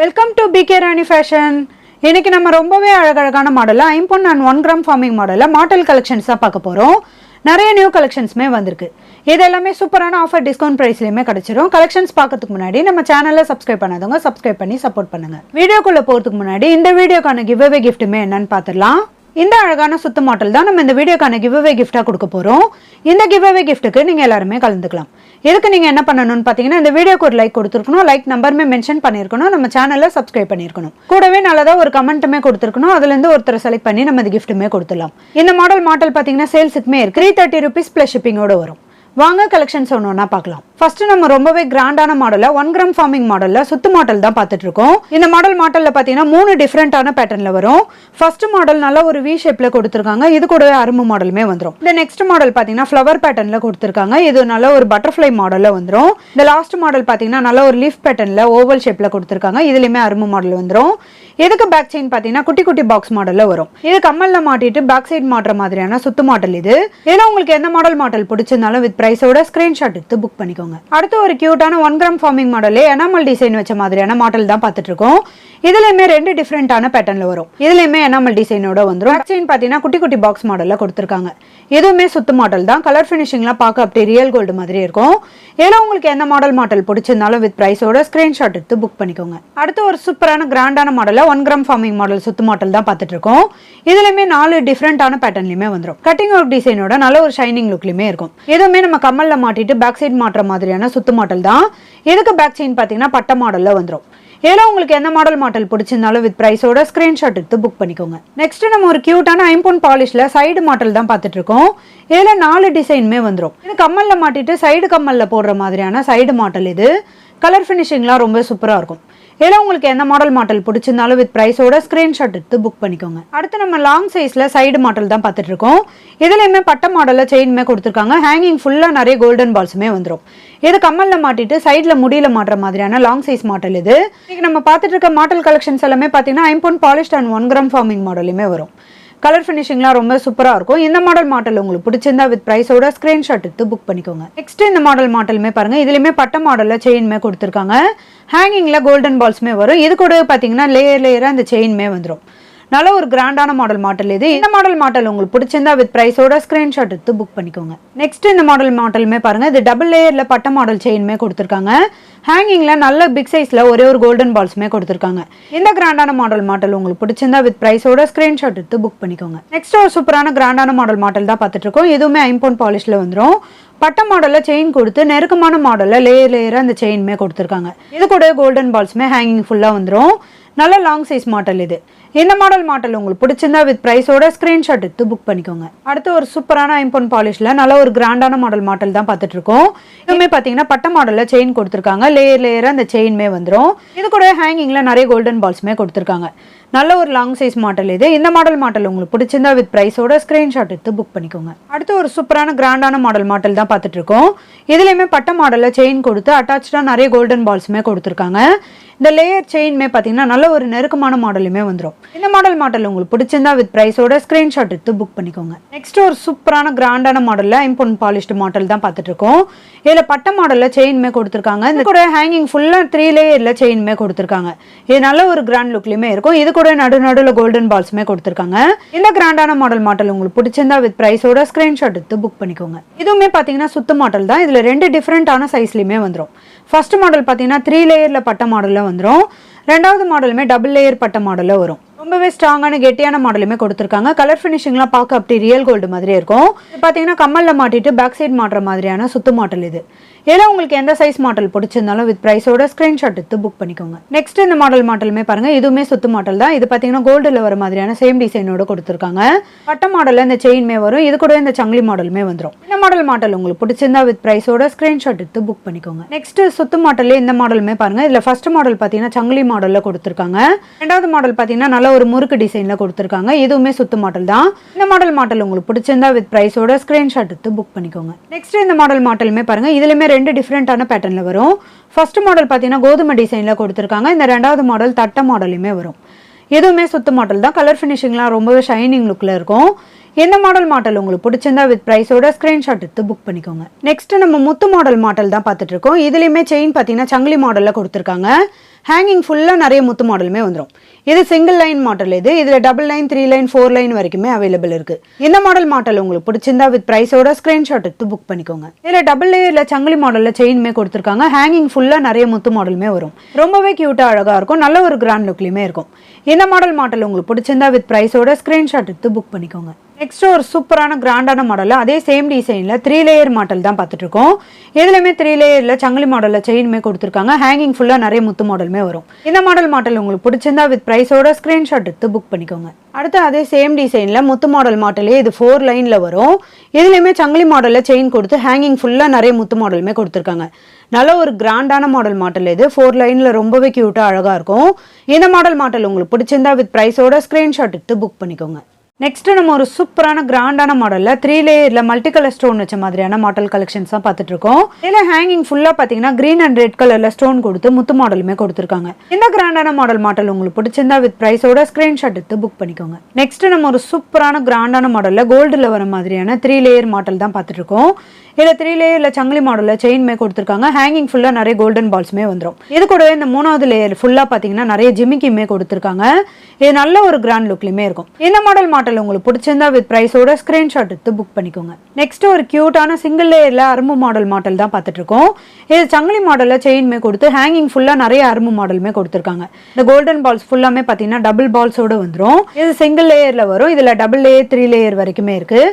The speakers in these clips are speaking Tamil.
Welcome to PK Rani fashion. இன்னைக்கு நம்ம ரொம்பவே அழகழகான மாடலில் 5 and 1 gram ஃபார்மிங் மாடலில் மாடல் கலெக்ஷன்ஸ் தான் பார்க்க போகிறோம். நிறைய நியூ கலெக்ஷன்ஸுமே வந்திருக்கு. இது எல்லாமே சூப்பரான ஆஃபர் டிஸ்கவுண்ட் ப்ரைஸ்லையுமே கிடச்சிரும். கலெக்ஷன்ஸ் பார்க்கறதுக்கு முன்னாடி நம்ம சேனலில் சப்ஸ்கிரைப் பண்ணாதவங்க சப்ஸ்கிரைப் பண்ணி சப்போர்ட் பண்ணுங்கள். வீடியோக்குள்ளே போகிறதுக்கு முன்னாடி இந்த வீடியோக்கான கிவ்அவே கிஃப்ட்டுமே என்னன்னு பார்த்துடலாம். இந்த அழகான சுத்து மாடல் தான் நம்ம இந்த வீடியோக்கான கிவ்அவே கிஃப்டாக கொடுக்க போகிறோம். இந்த கிவ்அவே கிஃப்ட்டுக்கு நீங்கள் எல்லாருமே கலந்துக்கலாம். இதுக்கு நீங்கள் என்ன பண்ணணும்னு பார்த்தீங்கன்னா, இந்த வீடியோக்கு ஒரு லைக் கொடுத்துருக்கணும், லைக் நம்பருமே மென்ஷன் பண்ணியிருக்கணும், நம்ம சேனலில் சப்ஸ்கிரைப் பண்ணியிருக்கணும், கூடவே நல்லதாக ஒரு கமெண்ட்டுமே கொடுத்துருக்கணும். அதுலேருந்து ஒருத்தரை செலக்ட் பண்ணி நம்ம இந்த கிஃப்ட்டுமே கொடுத்துடலாம். இந்த மாடல் பார்த்தீங்கன்னா சேல்ஸுக்குமே இருக்குது. 330 rupees ப்ளஸ் ஷிப்பிங்கோட வரும். வாங்க கலெக்ஷன்ஸ் ஒன்று பார்க்கலாம். ஃபர்ஸ்ட் நம்ம ரொம்பவே கிராண்டான மாடலில் 1 gram ஃபார்மிங் மாடலில் சுத்து மாடல் தான் பார்த்துட்டு இருக்கோம். இந்த மாடலில் பார்த்தீங்கன்னா 3 டிஃப்ரெண்டான பேட்டர்னில் வரும். ஃபர்ஸ்ட் மாடல் நல்ல ஒரு வி ஷேப்பில் கொடுத்துருக்காங்க. இது கூடவே அரும்பு மாடலுமே வந்துடும். இந்த நெக்ஸ்ட் மாடல் பார்த்தீங்கன்னா ஃப்ளவர் பேட்டர்னில் கொடுத்துருக்காங்க. இது நல்ல ஒரு பட்டர்ஃப்ளை மாடலில் வந்துடும். இந்த லாஸ்ட் மாடல் பார்த்தீங்கன்னா நல்ல ஒரு லீஃப் பேட்டர்னில் ஓவல் ஷேப்பில் கொடுத்துருக்காங்க. இதுலையுமே அரும்பு மாடல் வந்துடும். இதுக்கு பேக் செயின் பார்த்தீங்கன்னா குட்டி குட்டி பாக்ஸ் மாடலில் வரும். இது கம்மலில் மாட்டிட்டு பேக் சைட் மாட்டுற மாதிரியான சுத்து மாடல். இதில் உங்களுக்கு எந்த மாடல் பிடிச்சிருந்தாலும் வித் பிரைஸோட ஸ்கிரீன்ஷாட் எடுத்து புக் பண்ணிக்கோங்க. அடுத்து ஒரு கியூட்டான 1 gram ஃபார்மிங் மாடலே எனாமல் டிசைன் வச்ச மாதிரியான மாடல் தான் பார்த்துட்டு இருக்கோம். இதுலயுமே 2 டிஃப்ரெண்டான பேட்டர்ன்ல வரும். இதுலயுமே எனாமல் டிசைனோட வந்துடும். பேக் செயின் பார்த்தீங்கன்னா குட்டி குட்டி பாக்ஸ் மாடல்ல கொடுத்துருக்காங்க. இதுவுமே சுத்து மாடல் தான். கலர் ஃபினிஷிங்லாம் பார்க்க அப்படியே ரியல் கோல்டு மாதிரி இருக்கும். இதில் உங்களுக்கு எந்த மாடல் பிடிச்சிருந்தாலும் வித் பிரைஸோட ஸ்கிரீன்ஷாட் எடுத்து புக் பண்ணிக்கோங்க. அடுத்து ஒரு சூப்பரான கிராண்டான மாடல 1 gram ஃபார்மிங் மாடல் சுத்து மாடல் தான் பார்த்துட்டு இருக்கோம். இதுலயுமே 4 டிஃப்ரெண்டான பேட்டர்ன்லயுமே வந்துடும். கட்டிங் ஒர்க் டிசைனோட நல்ல ஒரு ஷைனிங் லுக்லயுமே இருக்கும். இதுவுமே நம்ம கம்மல்ல மாட்டிட்டு பேக் சைட் மாட்டுற மாதிரியான சுத்து மாடல் தான். இதுக்கு பேக் செயின் பார்த்தீங்கன்னா பட்ட மாடல்ல வந்துடும். ஏன்னா உங்களுக்கு எந்த மாடல் பிடிச்சிருந்தாலும் வித் பிரைஸோட ஸ்கிரீன்ஷாட் எடுத்து புக் பண்ணிக்கோங்க. நெக்ஸ்ட் நம்ம ஒரு கியூட்டான 5 பாலிஷ்ல சைடு மாடல் தான் பார்த்துட்டு இருக்கோம். இதுல 4 டிசைனுமே வந்துடும். இது கம்மல்ல மாட்டிட்டு சைடு கம்மல்ல போடுற மாதிரியான சைடு மாடல். இது கலர் ஃபினிஷிங்லாம் ரொம்ப சூப்பராக இருக்கும். இதில் உங்களுக்கு எந்த மாடல் பிடிச்சிருந்தாலும் வித் பிரைஸோட ஸ்கிரீன்ஷாட் எடுத்து புக் பண்ணிக்கோங்க. அடுத்து நம்ம லாங் சைஸில் சைடு மாடல் தான் பார்த்துட்டு இருக்கோம். இதுலையுமே பட்ட மாடலில் செயினுமே கொடுத்துருக்காங்க. ஹேங்கிங் ஃபுல்லாக நிறைய கோல்டன் பால்ஸுமே வந்துடும். இது கம்மலில் மாட்டிட்டு சைடில் முடியில் மாட்டுற மாதிரியான லாங் சைஸ் மாடல். இது இன்னைக்கு நம்ம பார்த்துட்டு இருக்க மாடல் கலெக்ஷன்ஸ் எல்லாமே பார்த்தீங்கன்னா 5 பாலிஷ்ட் அண்ட் 1 gram ஃபார்மிங் மாடலுமே வரும். கலர் ஃபினிஷிங்லாம் ரொம்ப சூப்பராக இருக்கும். இந்த மாடல் உங்களுக்கு பிடிச்சிருந்தா வித் பிரைஸோட ஸ்கிரீன்ஷாட் எடுத்து புக் பண்ணிக்கோங்க. நெக்ஸ்ட் இந்த மாடலுமே பாருங்க. இதுலையுமே பட்ட மாடலில் செயின்மே கொடுத்துருக்காங்க. ஹேங்கிங்கில் கோல்டன் பால்ஸுமே வரும். இது கூட பார்த்தீங்கன்னா லேயராக இந்த செயின்மே வந்துடும். நல்ல ஒரு கிராண்டான மாடல் இது. இந்த மாடல் உங்களுக்கு பிடிச்சிருந்தா வித் பிரைஸோட ஸ்கிரீன்ஷாட் எடுத்து புக் பண்ணிக்கோங்க. நெக்ஸ்ட் இந்த மாடலுமே பாருங்க. இது டபுள் லேயர்ல பட்ட மாடல் செயின்மே கொடுத்துருக்காங்க. ஹேங்கிங்ல நல்ல பிக் சைஸ்ல ஒரே ஒரு கோல்டன் பால்ஸுமே கொடுத்துருக்காங்க. இந்த கிராண்டான மாடல் உங்களுக்கு பிடிச்சிருந்தா வித் பிரைஸோட ஸ்கிரீன்ஷாட் எடுத்து புக் பண்ணிக்கோங்க. நெக்ஸ்ட் ஒரு சூப்பரான கிராண்டான மாடல் தான் பார்த்துட்டு இருக்கோம். இதுவுமே 5 பாலிஷ்ல வந்துடும். பட்ட மாடல்ல செயின் கொடுத்து நெருக்கமான மாடல்ல லேயரா அந்த செயின்மே கொடுத்துருக்காங்க. இது கூட கோல்டன் பால்ஸுமே ஹேங்கிங் ஃபுல்லா வந்துடும். நல்ல லாங் சைஸ் மாடல் இது. இந்த மாடல் உங்களுக்கு பிடிச்சிருந்தா வித் பிரைஸோட ஸ்கிரீன்ஷாட் எடுத்து புக் பண்ணிக்கோங்க. அடுத்து ஒரு சூப்பரான 5 பாலிஷ்ல நல்ல ஒரு கிராண்டான மாடல் தான் பார்த்துட்டு இருக்கோம். இதுவுமே பார்த்தீங்கன்னா பட்ட மாடல்ல செயின் கொடுத்துருக்காங்க. லேயரா அந்த செயின்மே வந்துடும். இது கூட ஹேங்கிங்ல நிறைய கோல்டன் பால்ஸுமே கொடுத்துருக்காங்க. நல்ல ஒரு லாங் சைஸ் மாடல் இது. இந்த மாடல் உங்களுக்கு பிடிச்சிருந்தா வித் பிரைஸோட ஸ்கிரீன்ஷாட் எடுத்து புக் பண்ணிக்கோங்க. அடுத்து ஒரு சூப்பரான கிராண்டான மாடல் தான் பார்த்துட்டு இருக்கோம். இதுலயுமே பட்ட மாடல்ல செயின் கொடுத்து அட்டாச்சா நிறைய கோல்டன் பால்ஸுமே கொடுத்துருக்காங்க. இந்த லேயர் செயின்மே பார்த்தீங்கன்னா நல்ல ஒரு நெருக்கமான மாடலுமே வந்துடும். இந்த மாடல் உங்களுக்கு பிடிச்சிருந்தா வித் பிரைஸோட ஸ்கிரீன்ஷாட் எடுத்து புக் பண்ணிக்கோங்க. நெக்ஸ்ட் ஒரு சூப்பரான கிராண்டான மாடல்ல 5 பாலிஷ்டு மாடல் தான் பார்த்துட்டு இருக்கோம். இதுல பட்ட மாடல்ல செயின்மே கொடுத்துருக்காங்க. இது கூட ஹேங்கிங் ஃபுல்லா 3 லேயர்ல செயின்மே கொடுத்துருக்காங்க. இது நல்ல ஒரு கிராண்ட் லுக்லயுமே இருக்கும். இது கூட நடுவில் கோல்டன் பால்ஸுமே கொடுத்துருக்காங்க. இந்த கிராண்டான மாடல் உங்களுக்கு பிடிச்சிருந்தா வித் பிரைஸோட ஸ்கிரீன்ஷாட் எடுத்து புக் பண்ணிக்கோங்க. இதுவுமே பார்த்தீங்கன்னா சுத்து மாடல் தான். இதுல 2 டிஃப்ரெண்டான சைஸ்லயுமே வந்துடும். ஃபர்ஸ்ட் மாடல் பார்த்தீங்கன்னா 3 லேயர்ல பட்ட மாடல்ல வந்துடும். ரெண்டாவது மாடலுமே டபுள் லேயர் பட்ட மாடல்ல வரும். ரொம்பவே ஸ்ட்ராங்கான கெட்டியான மாடலுமே கொடுத்துருக்காங்க. கலர் ஃபினிஷிங்லாம் பார்க்க அப்படி ரியல் கோல்டு மாதிரியே இருக்கும். இது பார்த்தீங்கன்னா கம்மல்ல மாட்டிட்டு பேக் சைட் மாட்டுற மாதிரியான சுத்து மாடல் இது. இதில் உங்களுக்கு எந்த சைஸ் மாடல் பிடிச்சிருந்தாலும் வித் பிரைஸோட ஸ்கிரீன்ஷாட் எடுத்து புக் பண்ணிக்கோங்க. நெக்ஸ்ட் இந்த மாடலுமே பாருங்க. இதுவுமே சுத்து மாடல் தான். இது பார்த்தீங்கன்னா கோல்டுல வர மாதிரியான சேம் டிசைனோட கொடுத்துருக்காங்க. பட்ட மாடல்ல இந்த செயின்மே வரும். இது கூட இந்த சங்கிலி மாடலுமே வந்துடும். இந்த மாடல் உங்களுக்கு பிடிச்சிருந்தா வித் பிரைஸோட ஸ்கிரீன்ஷாட் எடுத்து புக் பண்ணிக்கோங்க. நெக்ஸ்ட் சுத்து மாடல்ல இந்த மாடலுமே பாருங்க. இதுல ஃபர்ஸ்ட் மாடல் பார்த்தீங்கன்னா சங்கிலி மாடல்ல கொடுத்துருக்காங்க. ரெண்டாவது மாடல் பார்த்தீங்கன்னா நல்ல ஒரு முறுக்கு டிசைன்ல கொடுத்துருக்காங்க. இதுவுமே சுத்து மாடல் தான். இந்த மாடல் உங்களுக்கு பிடிச்சிருந்தா வித் பிரைஸோட ஸ்கிரீன்ஷாட் எடுத்து புக் பண்ணிக்கோங்க. நெக்ஸ்ட் இந்த மாடலுமே பாருங்க. இதுலயுமே 2 டிஃப்ரெண்டான பேட்டர்ன்ல வரும். ஃபர்ஸ்ட் மாடல் பார்த்தீங்கன்னா கோதுமை டிசைன்ல கொடுத்துருக்காங்க. இந்த ரெண்டாவது மாடல் தட்ட மாடலுமே வரும். எதுவுமே சுத்து மாடல் தான். கலர் ஃபினிஷிங்லாம் ரொம்பவே ஷைனிங் லுக்கில் இருக்கும். எந்த மாடல் உங்களுக்கு பிடிச்சிருந்தா வித் ப்ரைஸோட ஸ்க்ரீன்ஷாட் எடுத்து புக் பண்ணிக்கோங்க. நெக்ஸ்ட் நம்ம முத்து மாடல் தான் பார்த்துட்டு இருக்கோம். இதுலேயுமே செயின் பார்த்தீங்கன்னா சங்கிலி மாடலில் கொடுத்துருக்காங்க. ஹேங்கிங் ஃபுல்லாக நிறைய முத்து மாடலுமே வந்துடும். இது சிங்கிள் லைன் மாடல். இதில் டபுள் லைன், 3 லைன், 4 லைன் வரைக்குமே அவைலபிள் இருக்குது. இந்த மாடல் உங்களுக்கு பிடிச்சிருந்தா வித் ப்ரைஸோட ஸ்க்ரீன்ஷாட் எடுத்து புக் பண்ணிக்கோங்க. இதில் டபுள் லேயரில் சங்கிலி மாடலில் செயினுமே கொடுத்துருக்காங்க. ஹேங்கிங் ஃபுல்லாக நிறைய முத்து மாடலுமே வரும். ரொம்பவே க்யூட்டாக அழகாக இருக்கும். நல்ல ஒரு கிராண்ட் லுக்லையுமே இருக்கும். இந்த மாடல் உங்களுக்கு பிடிச்சிருந்தா வித் ப்ரைஸோட ஸ்க்ரீன்ஷாட் எடுத்து புக் பண்ணிக்கோங்க. நெக்ஸ்ட் ஒரு சூப்பரான கிராண்டான மாடல், அதே சேம் டிசைனில் 3 லேயர் மாடல் தான் பார்த்துட்டு இருக்கோம். இதுலையுமே 3 லேயரில் சங்கிலி மாடலில் செயினுமே கொடுத்துருக்காங்க. ஹேங்கிங் ஃபுல்லாக நிறைய முத்து மாடலுமே வரும். இந்த மாடல் உங்களுக்கு பிடிச்சிருந்தா வித் ப்ரைஸோட ஸ்க்ரீன்ஷாட் எடுத்து புக் பண்ணிக்கோங்க. அடுத்து அதே சேம் டிசைனில் முத்து மாடலே இது 4 லைனில் வரும். இதுலையுமே சங்கிலி மாடலில் செயின் கொடுத்து ஹேங்கிங் ஃபுல்லாக நிறைய முத்து மாடலுமே கொடுத்துருக்காங்க. நல்ல ஒரு கிராண்டான மாடல் இது 4 லைனில் ரொம்பவே க்யூட்டாக அழகாக இருக்கும். இந்த மாடல் உங்களுக்கு பிடிச்சிருந்தா வித் ப்ரைஸோட ஸ்க்ரீன்ஷாட் எடுத்து புக் பண்ணிக்கோங்க. நெக்ஸ்ட் நம்ம ஒரு சூப்பரான கிராண்டான மாடலில் 3 லேயரில் மல்டி கலர் ஸ்டோன் வச்ச மாதிரியான மாடல் கலெக்ஷன்ஸ் தான் பார்த்துட்டு இருக்கோம். இதில் ஹேங்கிங் ஃபுல்லாக பார்த்தீங்கன்னா கிரீன் அண்ட் ரெட் கலரில் ஸ்டோன் கொடுத்து முத்து மாடலுமே கொடுத்துருக்காங்க. இந்த கிராண்டான மாடல் உங்களுக்கு பிடிச்சிருந்தா வித் ப்ரைஸோட ஸ்க்ரீன்ஷாட் எடுத்து புக் பண்ணிக்கோங்க. நெக்ஸ்ட் நம்ம ஒரு சூப்பரான கிராண்டான மாடலில் கோல்டில் வர மாதிரியான 3 லேயர் மாடல் தான் பார்த்துட்டு இருக்கோம். இதில் 3 லேயரில் சங்கிலி மாடலில் செயின்மே கொடுத்துருக்காங்க. ஹேங்கிங் ஃபுல்லாக நிறைய கோல்டன் பால்ஸுமே வந்துடும். இது கூடவே இந்த 3வது லேயர் ஃபுல்லாக பார்த்தீங்கன்னா நிறைய ஜிமிக்கியுமே கொடுத்துருக்காங்க. இது நல்ல ஒரு கிராண்ட் லுக்லையுமே இருக்கும். இந்த மாடல் உங்களுக்கு பிடிச்சிருந்தா வித் ப்ரைஸோட ஸ்க்ரீன்ஷாட் எடுத்து புக் பண்ணிக்கோங்க. நெக்ஸ்ட் ஒரு கியூட்டான சிங்கிள் லேயரில் அரும்பு மாடல் தான் பார்த்துட்டு இருக்கோம். இது சங்கிலி மாடலில் செயின்மே கொடுத்து ஹேங்கிங் ஃபுல்லாக நிறைய அரும்பு மாடலுமே கொடுத்துருக்காங்க. இந்த கோல்டன் பால்ஸ் ஃபுல்லாமே பார்த்தீங்கன்னா டபுள் பால்ஸோட வந்துடும். இது சிங்கிள் லேயரில் வரும். இதில் டபுள் லேயர், 3 லேயர் வரைக்குமே இருக்குது.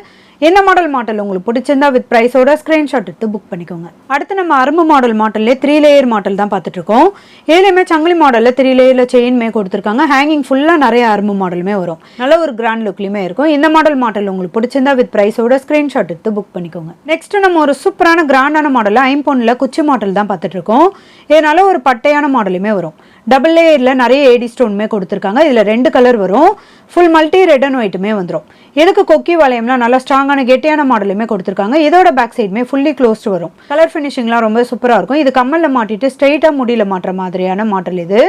இந்த மாடல் உங்களுக்கு பிடிச்சிருந்தா வித் ப்ரைஸோட ஸ்க்ரீன்ஷாட் எடுத்து புக் பண்ணிக்கோங்க. அடுத்து நம்ம அரும்பு மாடல்லே 3 லேயர் மாடல் தான் பார்த்துட்டு இருக்கோம். இதுலையுமே சங்கிலி மாடலில் 3 லேயரில் செயின்மே கொடுத்துருக்காங்க. ஹேங்கிங் ஃபுல்லாக நிறைய அரும்பு மாடலுமே வரும். நல்ல ஒரு கிராண்ட் லுக்லையுமே இருக்கும். இந்த மாடல் உங்களுக்கு பிடிச்சிருந்தா வித் ப்ரைஸோட ஸ்க்ரீன்ஷாட் எடுத்து புக் பண்ணிக்கோங்க. நெக்ஸ்ட் நம்ம ஒரு சூப்பரான கிராண்டான மாடலில் ஐம்பொன்னில் குச்சி மாடல் தான் பார்த்துட்டு இருக்கோம். இது நல்ல ஒரு பட்டையான மாடலுமே வரும். டபுள் லேயரில் நிறைய ஏடி ஸ்டோனுமே கொடுத்துருக்காங்க. இதில் 2 கலர் வரும். ஃபுல் மல்டி ரெட் அண்ட் ஒயிட்டுமே வந்துடும். இதுக்கு கொக்கி வளையம்லாம் நல்லா ஸ்ட்ராங்கான கெட்டியான மாடலுமே கொடுத்துருக்காங்க. இதோட பேக் சைடுமே ஃபுல்லி க்ளோஸ்டு வரும். கலர் ஃபினிஷிங்லாம் ரொம்ப சூப்பராக இருக்கும். இது கம்மலில் மாட்டிட்டு ஸ்ட்ரெயிட்டாக முடியல மாட்டுற மாதிரியான மாடல் இது.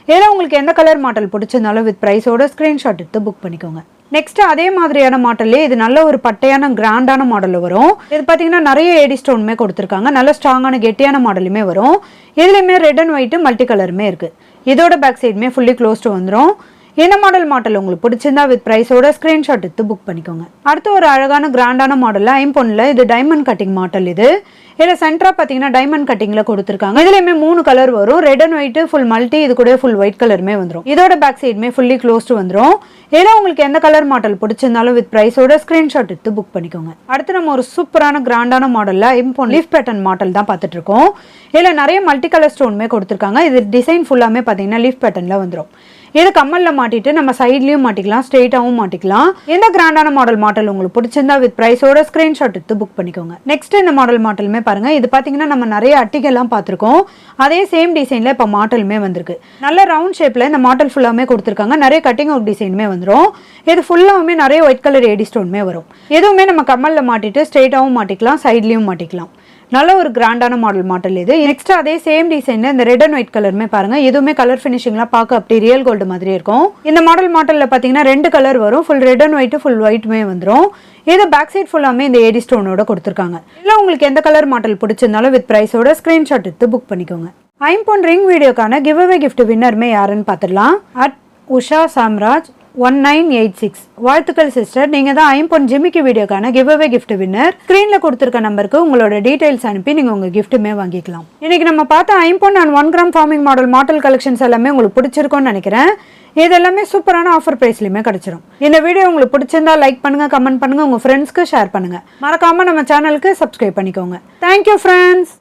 இதில் உங்களுக்கு எந்த கலர் மாடல் பிடிச்சிருந்தாலும் வித் ப்ரைஸோட ஸ்க்ரீன்ஷாட் எடுத்து புக் பண்ணிக்கோங்க. நெக்ஸ்ட் அதே மாதிரியான மாடல்லே இது நல்ல ஒரு பட்டையான கிராண்டான மாடல் வரும். இது பார்த்தீங்கன்னா நிறைய ஏடி ஸ்டோனுமே கொடுத்துருக்காங்க. நல்ல ஸ்ட்ராங்கான கெட்டியான மாடலுமே வரும். இதுலையுமே ரெட் அண்ட் ஒயிட்டு மல்டி கலருமே இருக்குது. இதோட பேக் சைடுமே ஃபுல்லி க்ளோஸ்டு வந்துடும். இந்த மாடல் உங்களுக்கு பிடிச்சிருந்தா வித் ப்ரைஸோட ஸ்க்ரீன்ஷாட் எடுத்து புக் பண்ணிக்கோங்க. அடுத்து ஒரு அழகான கிராண்டான மாடலில் ஐம்பொன்னில் இது டைமண்ட் கட்டிங் மாடல் இது. இதில் சென்டராக பார்த்தீங்கன்னா டைமண்ட் கட்டிங்கில் கொடுத்துருக்காங்க. இதுலையுமே 3 கலர் வரும். Red and white, full multi, இது கூட ஃபுல் ஒயிட் கலருமே வந்துடும். இதோட பேக் சைடுமே ஃபுல்லி க்ளோஸ்டு வந்துடும். இதில் உங்களுக்கு எந்த கலர் மாடல் பிடிச்சிருந்தாலும் வித் ப்ரைஸோட ஸ்க்ரீன்ஷாட் எடுத்து புக் பண்ணிக்கோங்க. அடுத்து நம்ம ஒரு சூப்பரான கிராண்டான மாடலில் ஐம்பொன் லீஃப் பேட்டர்ன் மாடல் தான் பார்த்துட்டு இருக்கோம். இதில் நிறைய மல்டி கலர் ஸ்டோனுமே கொடுத்துருக்காங்க. இது டிசைன் ஃபுல்லாமே பார்த்தீங்கன்னா லீஃப் பேட்டர்னில் வந்துடும். இது கம்மலில் மாட்டிட்டு நம்ம சைட்லையும் மாட்டிக்கலாம், ஸ்ட்ரெயிட்டாகவும் மாட்டிக்கலாம். இந்த கிராண்டான மாடல் உங்களுக்கு பிடிச்சிருந்தா வித் ப்ரைஸோட ஸ்க்ரீன்ஷாட் எடுத்து புக் பண்ணிக்கோங்க. நெக்ஸ்ட் இந்த மாடலுமே பாருங்க. இது பார்த்தீங்கன்னா நம்ம நிறைய அட்டிகெல்லாம் பார்த்துருக்கோம். அதே சேம் டிசைனில் இப்போ மாடலுமே வந்திருக்கு. நல்ல ரவுண்ட் ஷேப்பில் இந்த மாடல் ஃபுல்லாமே கொடுத்துருக்காங்க. நிறைய கட்டிங் அவுட் டிசைனுமே வந்துடும். இது ஃபுல்லாகவுமே நிறைய ஒயிட் கலர் ஏடி ஸ்டோனுமே வரும். எதுவுமே நம்ம கம்மலில் மாட்டிட்டு ஸ்ட்ரெயிட்டாகவும் மாட்டிக்கலாம், சைட்லையும் மாட்டிக்கலாம். நல்ல ஒரு கிராண்டான மாடல் இது. நெக்ஸ்ட் அதே சேம் டிசைன்ல இந்த ரெட் அண்ட் ஒயிட் கலருமே பாருங்க. எதுவுமே கலர் ஃபினிஷிங்லாம் பார்க்க அப்படி ரியல் கோல்டு மாதிரி இருக்கும். இந்த மாடல்ல பார்த்தீங்கன்னா 2 கலர் வரும். Full red and white, full ஒயிட்டுமே வந்துடும். இது பேக் சைட் ஃபுல்லாமே இந்த ஏடி ஸ்டோனோட கொடுத்துருக்காங்க. இல்லை உங்களுக்கு எந்த கலர் மாடல் பிடிச்சிருந்தாலும் வித் ப்ரைஸோட ஸ்க்ரீன்ஷாட் எடுத்து புக் பண்ணிக்கோங்க. ஐம்பொன் ரிங் வீடியோக்கான கிவ் அவே கிஃப்ட் வின்னருமே யாருன்னு பார்த்துடலாம். உஷா சாம்ராஜ் 1986. வாழ்த்துக்கள் சிஸ்டர். நீங்கள் தான் ஐம்பொன் ஜிமிக்கி வீடியோக்கான கிவ் அவே கிஃப்ட் வின்னர். ஸ்க்ரீனில் கொடுத்துருக்க நம்பருக்கு உங்களோட டீடைல்ஸ் அனுப்பி நீங்கள் உங்கள் கிஃப்ட்டுமே வாங்கிக்கலாம். இன்னைக்கு நம்ம பார்த்த ஐம்பொன் and 1 gram forming model collections எல்லாமே உங்களுக்கு பிடிச்சிருக்கும்னு நினைக்கிறேன். இது எல்லாமே சூப்பரான ஆஃபர் ப்ரைஸ்லையுமே கிடைச்சிரும். இந்த வீடியோ உங்களுக்கு பிடிச்சிருந்தா லைக் பண்ணுங்க, கமெண்ட் பண்ணுங்க, உங்கள் ஃப்ரெண்ட்ஸ்க்கு ஷேர் பண்ணுங்க. மறக்காம நம்ம சேனலுக்கு சப்ஸ்கிரைப் பண்ணிக்கோங்க. Thank you friends.